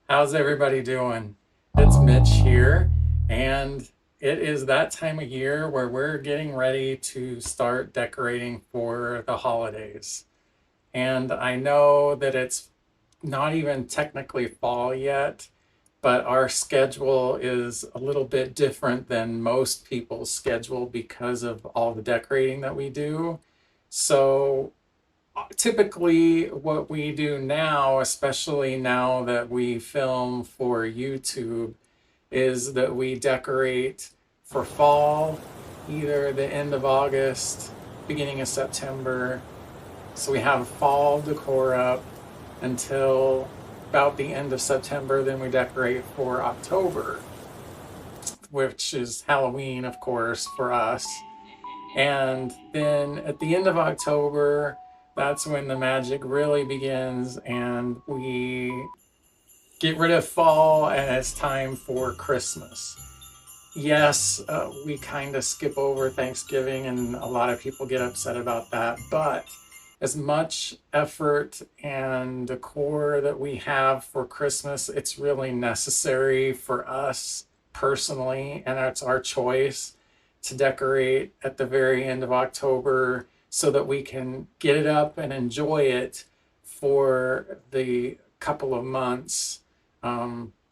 How's everybody doing? It's Mitch here, and it is that time of year where we're getting ready to start decorating for the holidays. And I know that it's not even technically fall yet, but our schedule is a little bit different than most people's schedule because of all the decorating that we do. So typically what we do now, especially now that we film for YouTube, is that we decorate for fall, either the end of August, beginning of September. So we have fall decor up until about the end of September. Then we decorate for October, which is Halloween, of course, for us. And then at the end of October, that's when the magic really begins, and we get rid of fall and it's time for Christmas. Yes, we kind of skip over Thanksgiving, and a lot of people get upset about that. But as much effort and decor that we have for Christmas, it's really necessary for us personally, and it's our choice to decorate at the very end of October so that we can get it up and enjoy it for the couple of months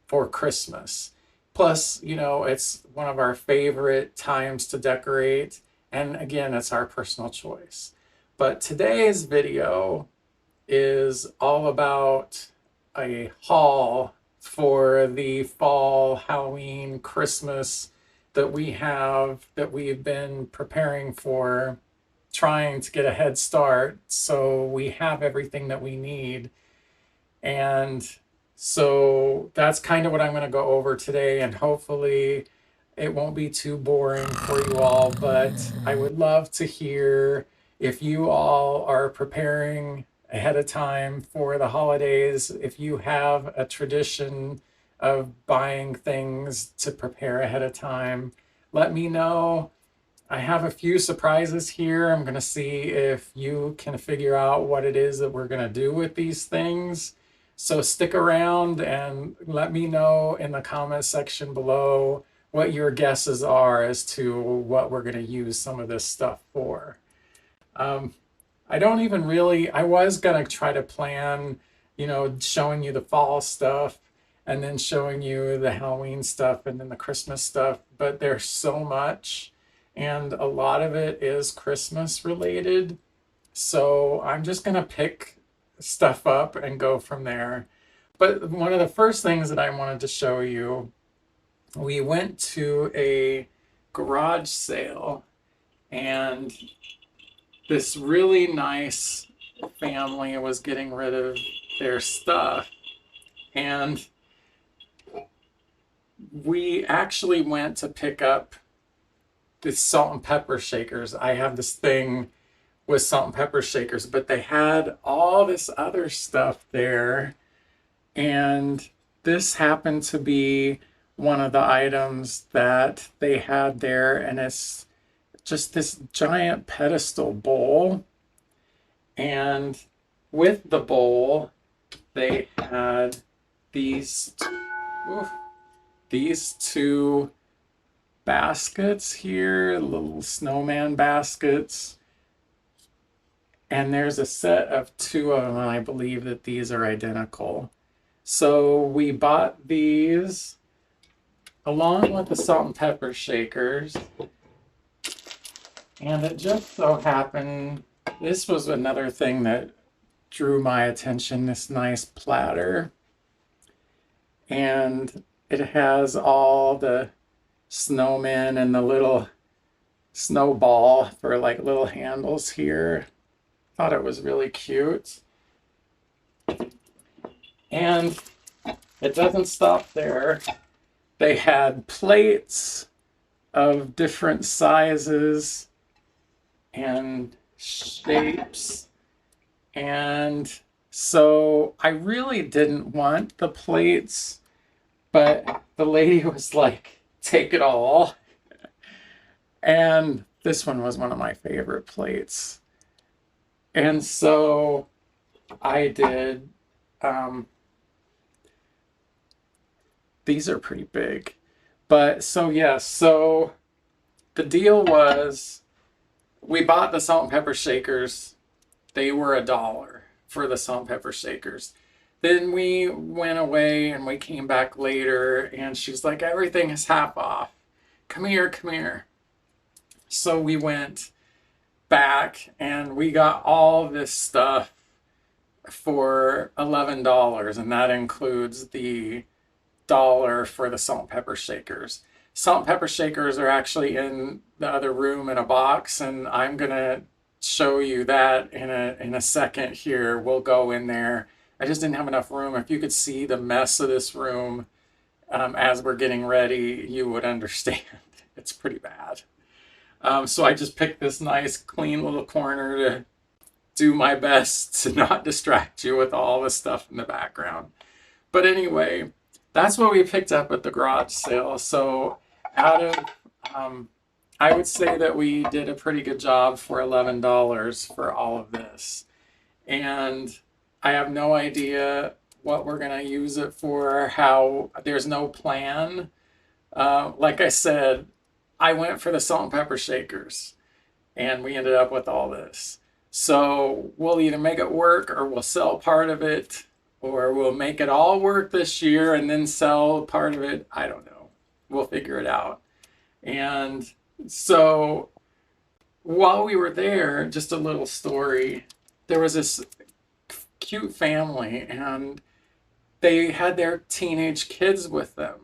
for Christmas. Plus, it's one of our favorite times to decorate. And again, it's our personal choice. But today's video is all about a haul for the fall, Halloween, Christmas that we've been preparing for, trying to get a head start so we have everything that we need. And so that's kind of what I'm going to go over today, and hopefully it won't be too boring for you all, but I would love to hear if you all are preparing ahead of time for the holidays, if you have a tradition of buying things to prepare ahead of time. Let me know. I have a few surprises here. I'm going to see if you can figure out what it is that we're going to do with these things. So stick around and let me know in the comment section below what your guesses are as to what we're going to use some of this stuff for. Um, I don't even really, I was going to try to plan, showing you the fall stuff and then showing you the Halloween stuff and then the Christmas stuff, but there's so much, and a lot of it is Christmas related. So I'm just going to pick stuff up and go from there. But one of the first things that I wanted to show you, we went to a garage sale, and this really nice family was getting rid of their stuff. And we actually went to pick up the salt and pepper shakers. I have this thing with salt and pepper shakers, but they had all this other stuff there. And this happened to be one of the items that they had there. And it's just this giant pedestal bowl. And with the bowl, they had these, oof, these two baskets here, little snowman baskets. And there's a set of two of them, and I believe that these are identical. So we bought these along with the salt and pepper shakers. And it just so happened, this was another thing that drew my attention, this nice platter. And it has all the snowmen and the little snowball for like little handles here. Thought it was really cute. And it doesn't stop there. They had plates of different sizes and shapes. And so I really didn't want the plates, but the lady was like, take it all. And this one was one of my favorite plates. And so I did. These are pretty big. But so, yeah, so the deal was we bought the salt and pepper shakers. They were $1 for the salt and pepper shakers. Then we went away and we came back later and she's like, everything is half off. Come here, come here. So we went back and we got all this stuff for $11, and that includes the dollar for the salt and pepper shakers. Salt and pepper shakers are actually in the other room in a box, and I'm gonna show you that in a second here. We'll go in there. I just didn't have enough room. If you could see the mess of this room as we're getting ready, you would understand. It's pretty bad. So I just picked this nice, clean little corner to do my best to not distract you with all the stuff in the background. But anyway, that's what we picked up at the garage sale. So out of, I would say that we did a pretty good job for $11 for all of this. And I have no idea what we're going to use it for, how, there's no plan. Like I said, I went for the salt and pepper shakers and we ended up with all this. So we'll either make it work or we'll sell part of it, or we'll make it all work this year and then sell part of it. I don't know. We'll figure it out. And so while we were there, just a little story, there was this cute family and they had their teenage kids with them.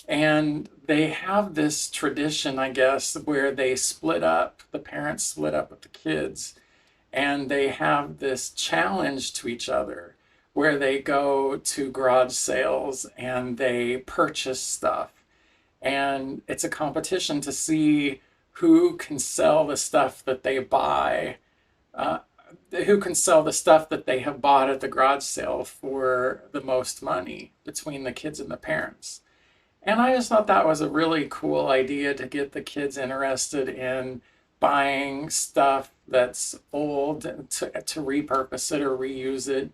And they have this tradition, I guess, where they split up, the parents split up with the kids, and they have this challenge to each other where they go to garage sales and they purchase stuff. And it's a competition to see who can sell the stuff that they buy, who can sell the stuff that they have bought at the garage sale for the most money between the kids and the parents. And I just thought that was a really cool idea to get the kids interested in buying stuff that's old to repurpose it or reuse it,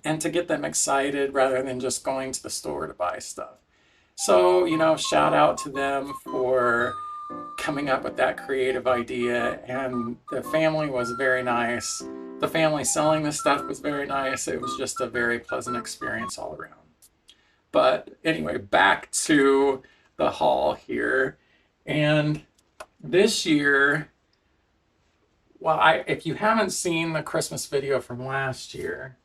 and to get them excited rather than just going to the store to buy stuff. So, shout out to them for coming up with that creative idea. And the family was very nice. The family selling this stuff was very nice. It was just a very pleasant experience all around. But anyway, back to the haul here. And this year, well, if you haven't seen the Christmas video from last year,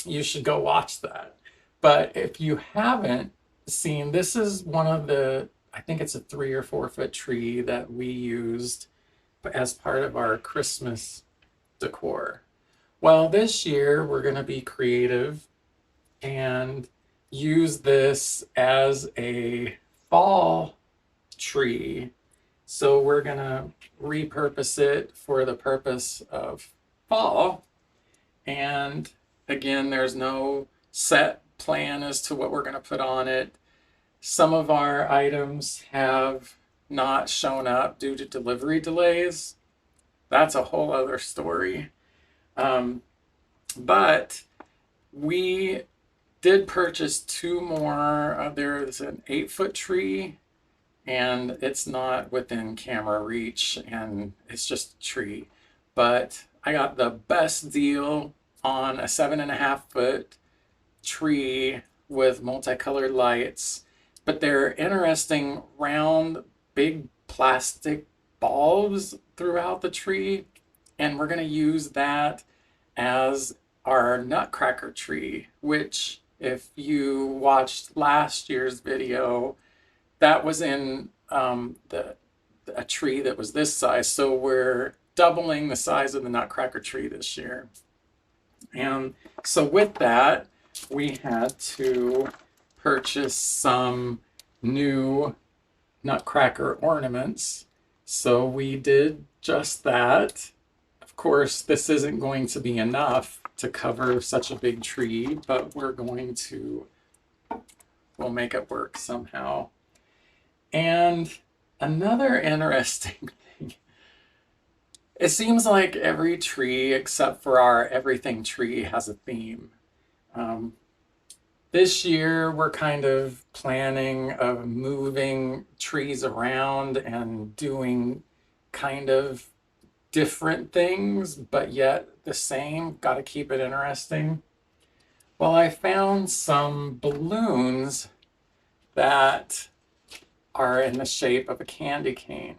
you should go watch that. But if you haven't seen, this is one of the, I think it's a 3 or 4 foot tree that we used as part of our Christmas decor. Well, this year we're going to be creative and use this as a fall tree. So we're going to repurpose it for the purpose of fall. And again, there's no set plan as to what we're going to put on it. Some of our items have not shown up due to delivery delays. That's a whole other story. But we did purchase 2 more. There's an 8-foot tree, and it's not within camera reach, and it's just a tree. But I got the best deal on a 7.5-foot tree with multicolored lights. But they're interesting round, big plastic bulbs throughout the tree, and we're going to use that as our nutcracker tree, which if you watched last year's video, that was in a tree that was this size. So we're doubling the size of the nutcracker tree this year. And so with that, we had to purchase some new nutcracker ornaments. So we did just that. Of course, this isn't going to be enough to cover such a big tree, but we'll make it work somehow. And another interesting thing, it seems like every tree except for our everything tree has a theme. This year, we're kind of planning of moving trees around and doing kind of different things, but yet the same. Got to keep it interesting. Well, I found some balloons that are in the shape of a candy cane.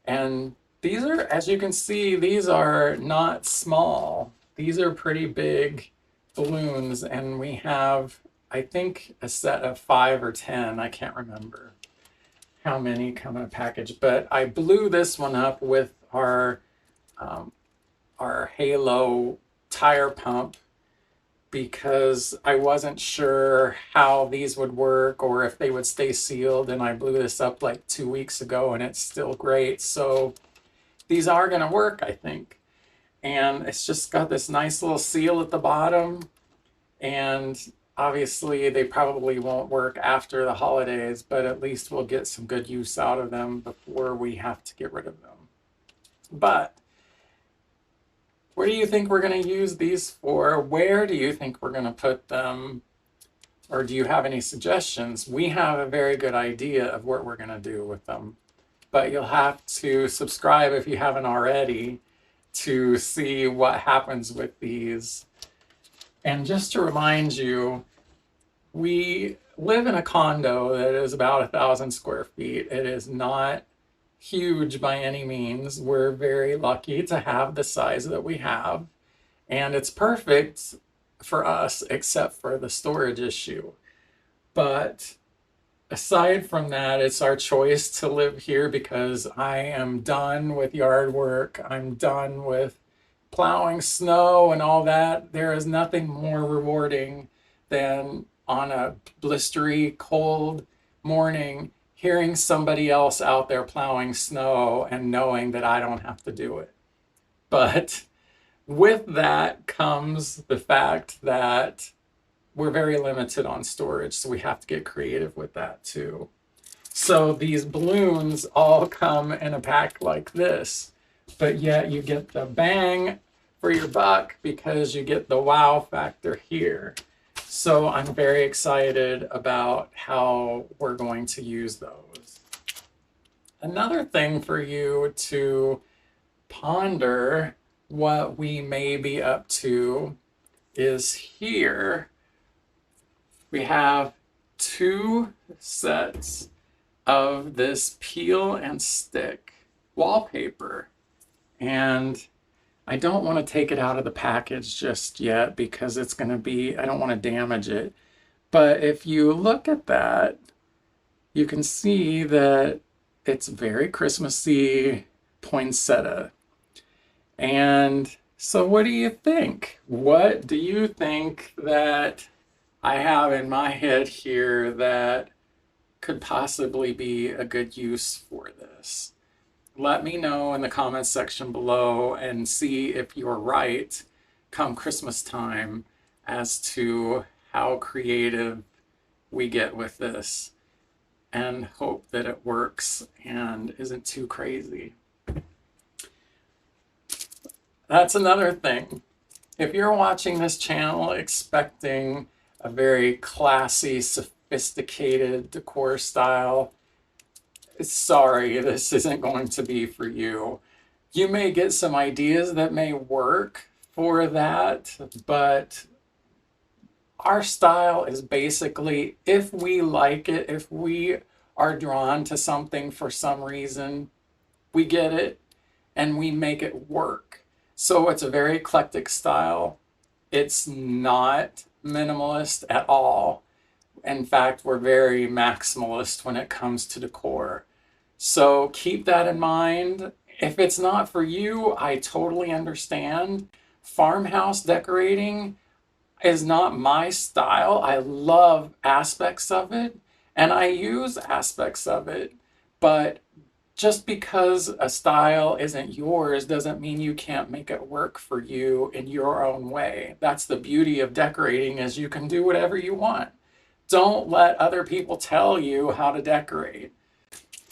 And these are, as you can see, these are not small. These are pretty big balloons, and we have, I think, a set of 5 or 10. I can't remember how many come in a package, but I blew this one up with um, our Halo tire pump because I wasn't sure how these would work or if they would stay sealed. And I blew this up like 2 weeks ago and it's still great. So these are going to work, I think. And it's just got this nice little seal at the bottom. And obviously, they probably won't work after the holidays, but at least we'll get some good use out of them before we have to get rid of them. But what do you think we're going to use these for? Where do you think we're going to put them? Or do you have any suggestions? We have a very good idea of what we're going to do with them, but you'll have to subscribe if you haven't already to see what happens with these. And just to remind you, we live in a condo that is about 1,000 square feet. It is not huge by any means. We're very lucky to have the size that we have, and it's perfect for us except for the storage issue. But aside from that, it's our choice to live here because I am done with yard work. I'm done with plowing snow and all that. There is nothing more rewarding than on a blistery, cold morning hearing somebody else out there plowing snow and knowing that I don't have to do it. But with that comes the fact that we're very limited on storage, so we have to get creative with that too. So these balloons all come in a pack like this, but yet you get the bang for your buck because you get the wow factor here. So I'm very excited about how we're going to use those. Another thing for you to ponder what we may be up to is here we have 2 sets of this peel and stick wallpaper. And I don't want to take it out of the package just yet because it's going to be, I don't want to damage it. But if you look at that, you can see that it's very Christmassy poinsettia. And so what do you think? What do you think that I have in my head here that could possibly be a good use for this? Let me know in the comments section below and see if you're right come Christmas time as to how creative we get with this, and hope that it works and isn't too crazy. That's another thing. If you're watching this channel expecting a very classy, sophisticated decor style, sorry, this isn't going to be for you. You may get some ideas that may work for that, but our style is basically, if we like it, if we are drawn to something for some reason, we get it and we make it work. So it's a very eclectic style. It's not minimalist at all. In fact, we're very maximalist when it comes to decor. So keep that in mind. If it's not for you, I totally understand. Farmhouse decorating is not my style. I love aspects of it and I use aspects of it, but just because a style isn't yours doesn't mean you can't make it work for you in your own way. That's the beauty of decorating, is you can do whatever you want. Don't let other people tell you how to decorate.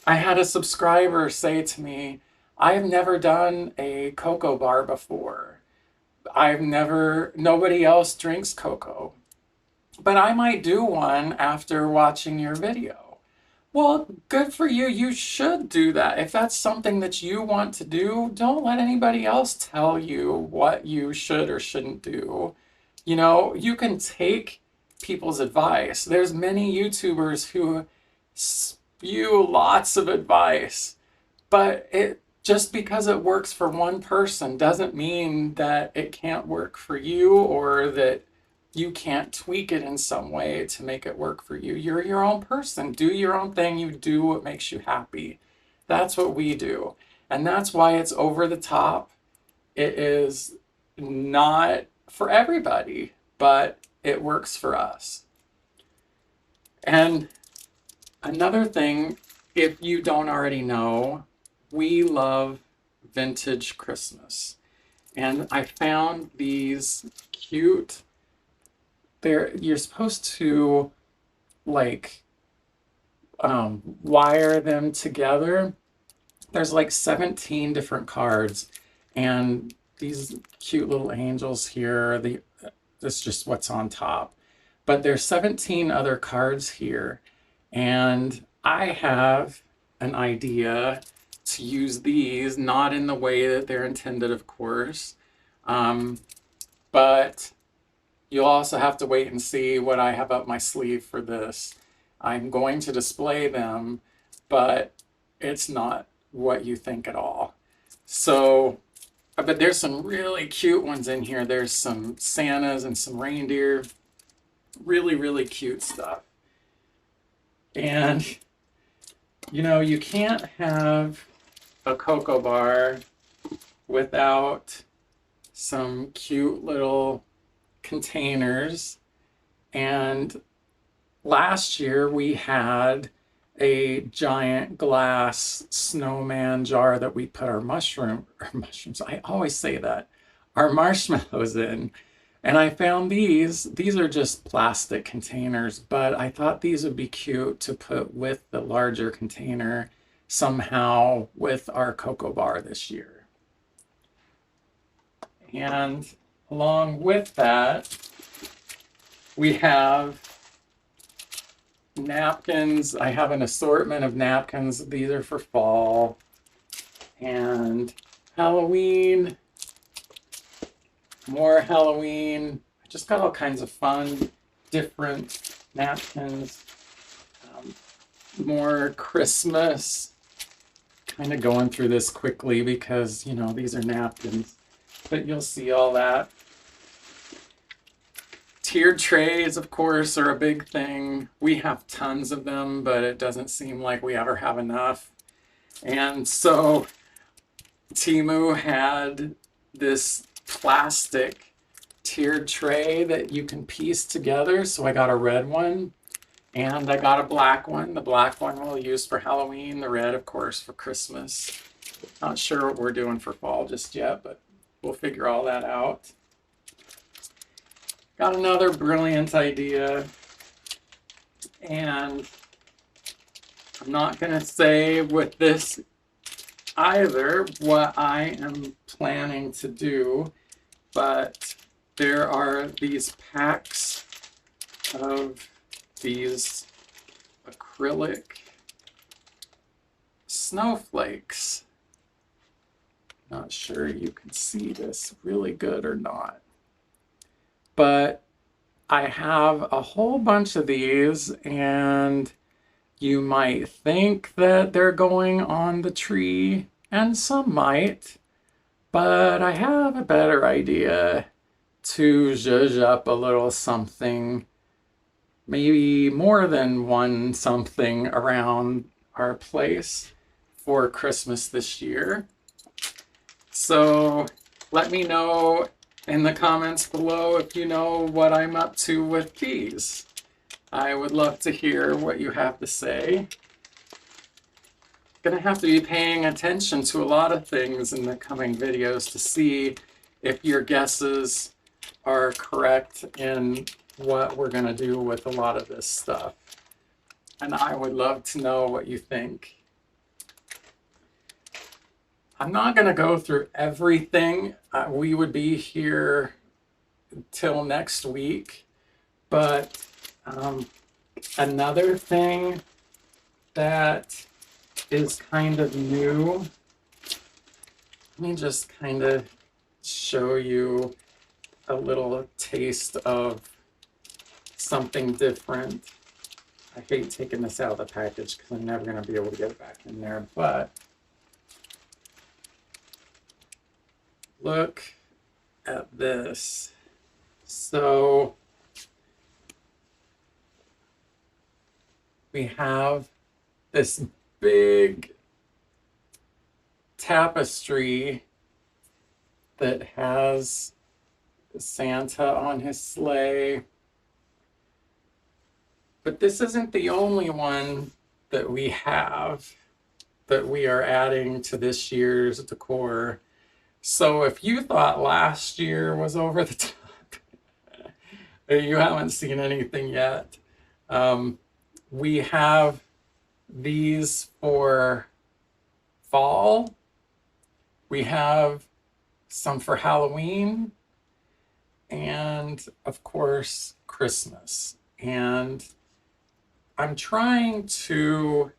I had a subscriber say to me, I've never done a cocoa bar before. Nobody else drinks cocoa. but I might do one after watching your video. Well, good for you. You should do that. If that's something that you want to do, don't let anybody else tell you what you should or shouldn't do. You know, you can take people's advice. There's many YouTubers who spew lots of advice, but it just because it works for one person doesn't mean that it can't work for you or that you can't tweak it in some way to make it work for you. You're your own person. Do your own thing. You do what makes you happy. That's what we do. And that's why it's over the top. It is not for everybody, but it works for us. And another thing, if you don't already know, we love vintage Christmas. And I found these cute, you're supposed to like wire them together. There's like 17 different cards, and these cute little angels here, this is just what's on top. But there's 17 other cards here, and I have an idea to use these, not in the way that they're intended, of course, but you'll also have to wait and see what I have up my sleeve for this. I'm going to display them, but it's not what you think at all. So, but there's some really cute ones in here. There's some Santas and some reindeer. Really, really cute stuff. And, you know, you can't have a cocoa bar without some cute little containers. And last year we had a giant glass snowman jar that we put our mushrooms, I always say that, our marshmallows in. And I found these are just plastic containers, but I thought these would be cute to put with the larger container somehow with our cocoa bar this year. And along with that, we have napkins. I have an assortment of napkins. These are for fall and Halloween. More Halloween. I just got all kinds of fun, different napkins. More Christmas. Kind of going through this quickly because, you know, these are napkins. But you'll see all that. Tiered trays, of course, are a big thing. We have tons of them, but it doesn't seem like we ever have enough. And so Temu had this plastic tiered tray that you can piece together. So I got a red one and I got a black one. The black one we'll use for Halloween, the red, of course, for Christmas. Not sure what we're doing for fall just yet, but we'll figure all that out. Got another brilliant idea, and I'm not going to say with this either what I am planning to do, but there are these packs of these acrylic snowflakes. Not sure you can see this really good or not, but I have a whole bunch of these, and you might think that they're going on the tree, and some might, but I have a better idea to zhuzh up a little something, maybe more than one something around our place for Christmas this year. So let me know in the comments below if you know what I'm up to with these. I would love to hear what you have to say. Gonna have to be paying attention to a lot of things in the coming videos to see if your guesses are correct in what we're gonna do with a lot of this stuff. And I would love to know what you think. I'm not going to go through everything. We would be here till next week, But another thing that is kind of new, let me just kind of show you a little taste of something different. I hate taking this out of the package because I'm never going to be able to get it back in there, but look at this. So we have this big tapestry that has Santa on his sleigh. But this isn't the only one that we have that we are adding to this year's decor. So if you thought last year was over the top, you haven't seen anything yet. We have these for fall. We have some for Halloween, and of course, Christmas. And I'm trying to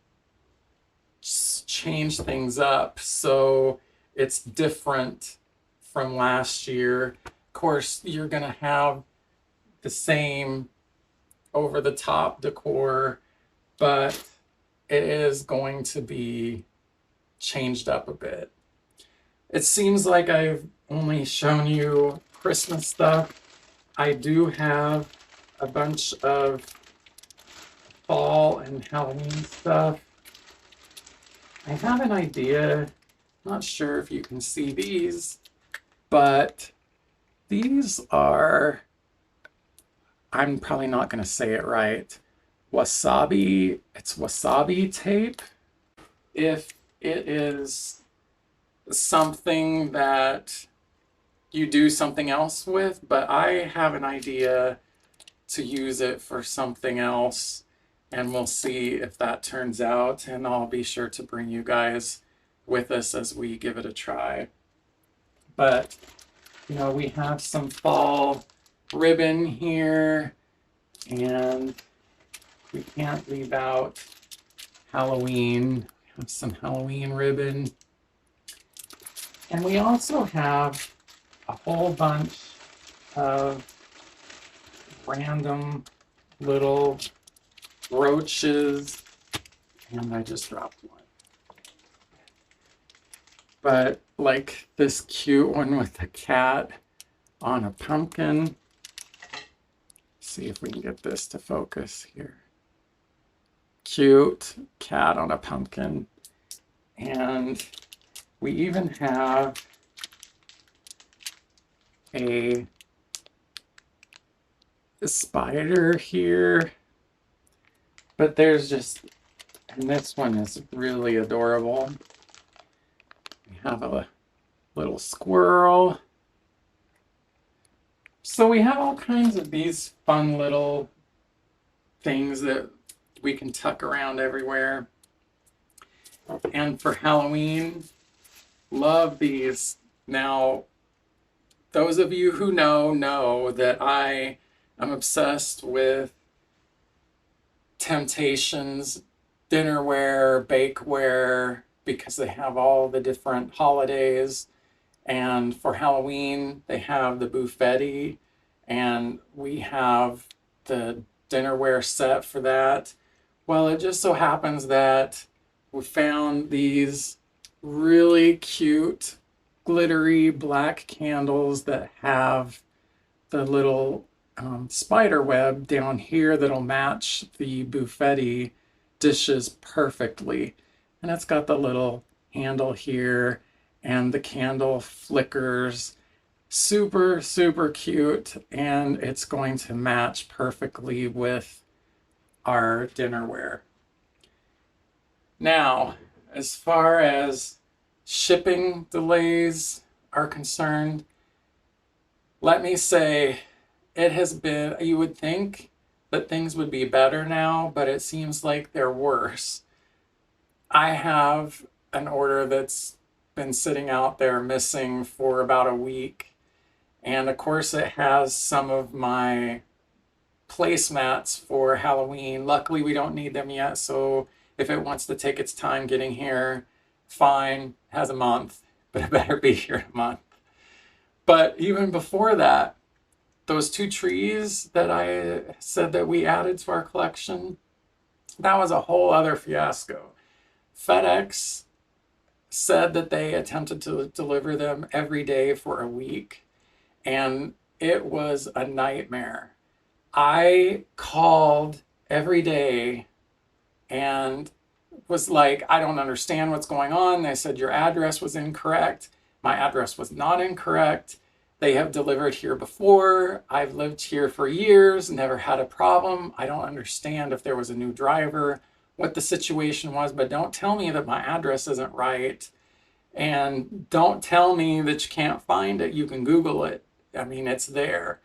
change things up so it's different from last year. Of course, you're going to have the same over the top decor, but it is going to be changed up a bit. It seems like I've only shown you Christmas stuff. I do have a bunch of fall and Halloween stuff. I have an idea, not sure if you can see these, but these are, I'm probably not going to say it right, wasabi, it's wasabi tape. If it is something that you do something else with, but I have an idea to use it for something else, and we'll see if that turns out, and I'll be sure to bring you guys with us as we give it a try. But we have some fall ribbon here, and we can't leave out Halloween. We have some Halloween ribbon. And we also have a whole bunch of random little brooches, and I just dropped one. But like this cute one with a cat on a pumpkin. See if we can get this to focus here. Cute cat on a pumpkin. And we even have a spider here. But there's just, and this one is really adorable. We have a little squirrel. So we have all kinds of these fun little things that we can tuck around everywhere. And for Halloween, love these. Now, those of you who know that I am obsessed with Temptations dinnerware, bakeware, because they have all the different holidays. And for Halloween, they have the buffetti, and we have the dinnerware set for that. Well, it just so happens that we found these really cute, glittery black candles that have the little spider web down here that'll match the buffetti dishes perfectly. And it's got the little handle here, and the candle flickers. Super, super cute, and it's going to match perfectly with our dinnerware. Now, as far as shipping delays are concerned, let me say it has been, you would think that things would be better now, but it seems like they're worse. I have an order that's been sitting out there missing for about a week. And of course, it has some of my placemats for Halloween. Luckily, we don't need them yet, so if it wants to take its time getting here, fine, it has a month, but it better be here in a month. But even before that, those 2 trees that I said that we added to our collection, that was a whole other fiasco. FedEx said that they attempted to deliver them every day for a week, and it was a nightmare. I called every day and was like, I don't understand what's going on. They said your address was incorrect. My address was not incorrect. They have delivered here before. I've lived here for years, never had a problem. I don't understand if there was a new driver, what the situation was, but don't tell me that my address isn't right. And don't tell me that you can't find it. You can Google it. I mean, it's there.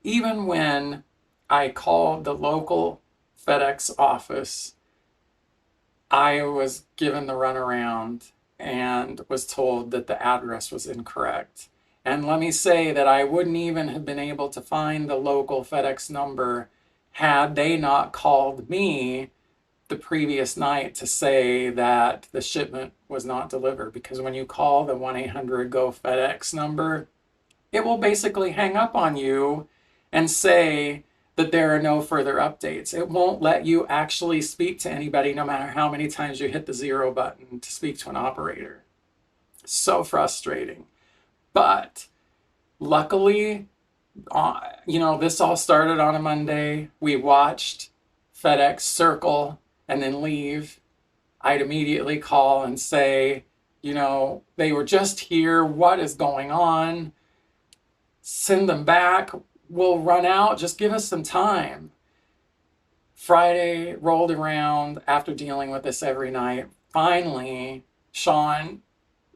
Even when I called the local FedEx office, I was given the runaround and was told that the address was incorrect. And let me say that I wouldn't even have been able to find the local FedEx number had they not called me the previous night to say that the shipment was not delivered. Because when you call the 1-800-GO-FedEx number, it will basically hang up on you and say that there are no further updates. It won't let you actually speak to anybody no matter how many times you hit the 0 button to speak to an operator. So frustrating. But luckily, this all started on a Monday. We watched FedEx circle and then leave. I'd immediately call and say, they were just here. What is going on? Send them back. We'll run out. Just give us some time. Friday rolled around after dealing with this every night. Finally, Sean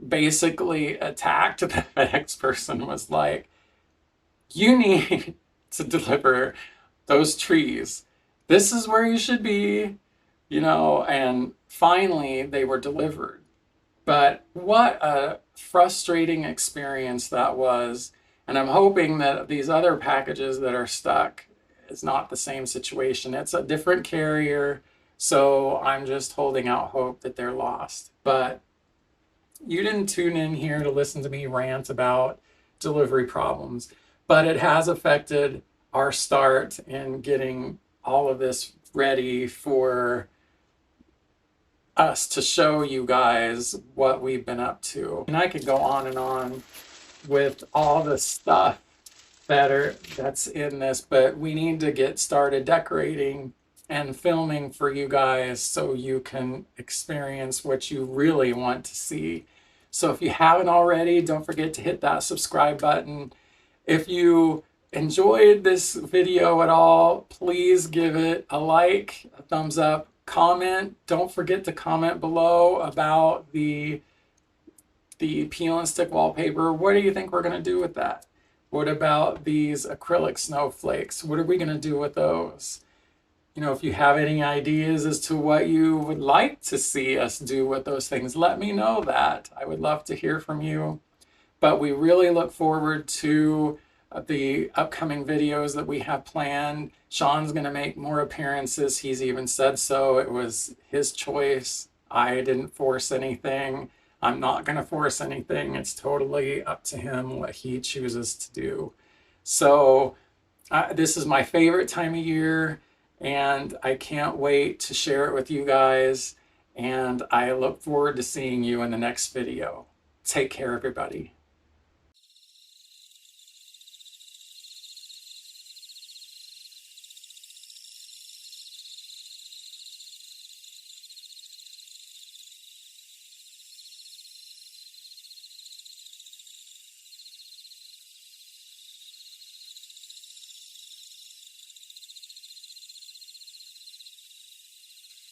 basically attacked the FedEx person, was like, you need to deliver those trees. This is where you should be, and finally they were delivered. But what a frustrating experience that was. And I'm hoping that these other packages that are stuck is not the same situation. It's a different carrier, so I'm just holding out hope that they're lost. But you didn't tune in here to listen to me rant about delivery problems, but it has affected our start in getting all of this ready for us to show you guys what we've been up to. And I could go on and on with all the stuff that's in this, but we need to get started decorating and filming for you guys so you can experience what you really want to see. So if you haven't already, don't forget to hit that subscribe button. If you enjoyed this video at all, please give it a like, a thumbs up, comment. Don't forget to comment below about the peel and stick wallpaper. What do you think we're going to do with that? What about these acrylic snowflakes? What are we going to do with those? If you have any ideas as to what you would like to see us do with those things, let me know that. I would love to hear from you. But we really look forward to the upcoming videos that we have planned. Sean's going to make more appearances. He's even said so. It was his choice. I didn't force anything. I'm not going to force anything. It's totally up to him what he chooses to do. So this is my favorite time of year, and I can't wait to share it with you guys. And I look forward to seeing you in the next video. Take care, everybody.